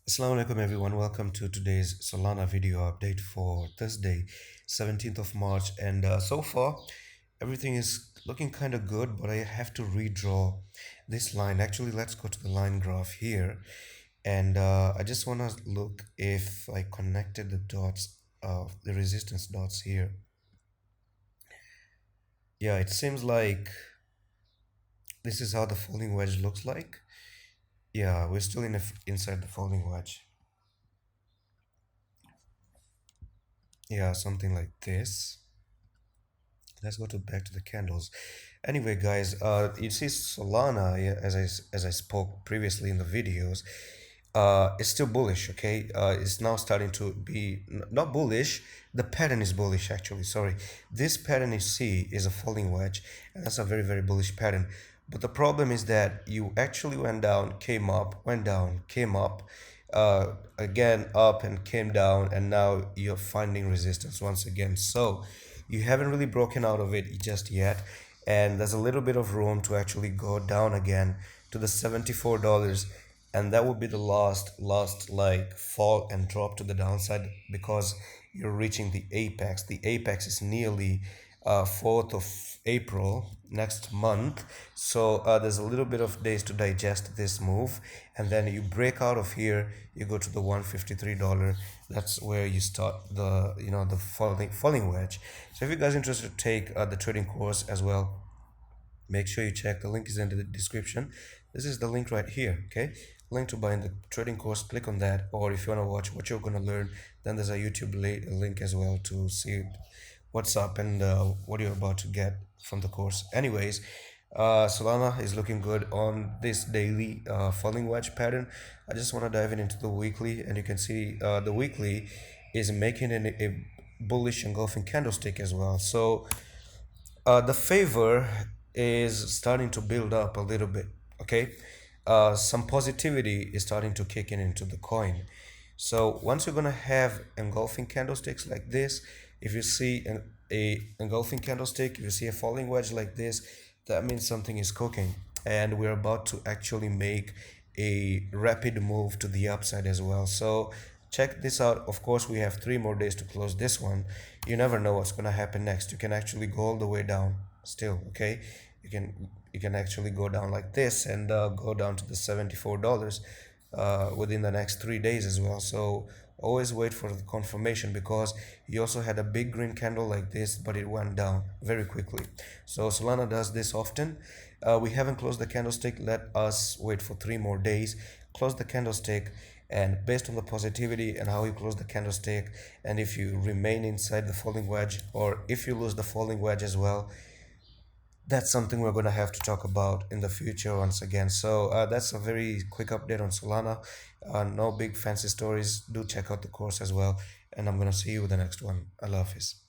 Assalamu alaikum everyone. Welcome to today's Solana video update for Thursday, 17th of March. And so far, everything is looking kind of good, but I have to redraw this line. Actually, let's go to the line graph here. And I just want to look if I connected the dots, the resistance dots here. Yeah, it seems like this is how the falling wedge looks like. Yeah, we're still inside the falling wedge. Yeah, something like this. Let's go to back to the candles. Anyway, guys, you see Solana, yeah, as I spoke previously in the videos, it's still bullish. Okay, it's now starting to be not bullish. The pattern is bullish actually. Sorry, this pattern you see is a falling wedge, and that's a very very bullish pattern. But the problem is that you actually went down, came up, went down, came up, again up and came down, and now you're finding resistance once again. So you haven't really broken out of it just yet, and there's a little bit of room to actually go down again to the $74, and that would be the last like fall and drop to the downside, because you're reaching the apex is nearly 4th of April next month. So there's a little bit of days to digest this move, and then you break out of here, you go to the $153. That's where you start the falling wedge. So if you guys are interested to take the trading course as well, make sure you check. The link is in the description. This is the link right here. Okay, link to buy in the trading course. Click on that. Or if you want to watch what you're going to learn, then there's a YouTube link as well to see what's up and what you're about to get from the course. Anyways, Solana is looking good on this daily falling wedge pattern. I just want to dive into the weekly, and you can see the weekly is making a bullish engulfing candlestick as well. So the favor is starting to build up a little bit. Okay, some positivity is starting to kick in into the coin. So once you're gonna have engulfing candlesticks like this, if you see a engulfing candlestick, if you see a falling wedge like this, that means something is cooking, and we're about to actually make a rapid move to the upside as well. So check this out. Of course, we have 3 more days to close this one. You never know what's going to happen next. You can actually go all the way down still. Okay, you can actually go down like this and go down to the $74 within the next 3 days as well. So always wait for the confirmation, because you also had a big green candle like this, but it went down very quickly. So Solana does this often. We haven't closed the candlestick. Let us wait for 3 more days, close the candlestick, and based on the positivity and how you close the candlestick, and if you remain inside the falling wedge, or if you lose the falling wedge as well, that's something we're going to have to talk about in the future once again. So that's a very quick update on Solana. No big fancy stories. Do check out the course as well, and I'm going to see you with the next one. Allah Hafiz.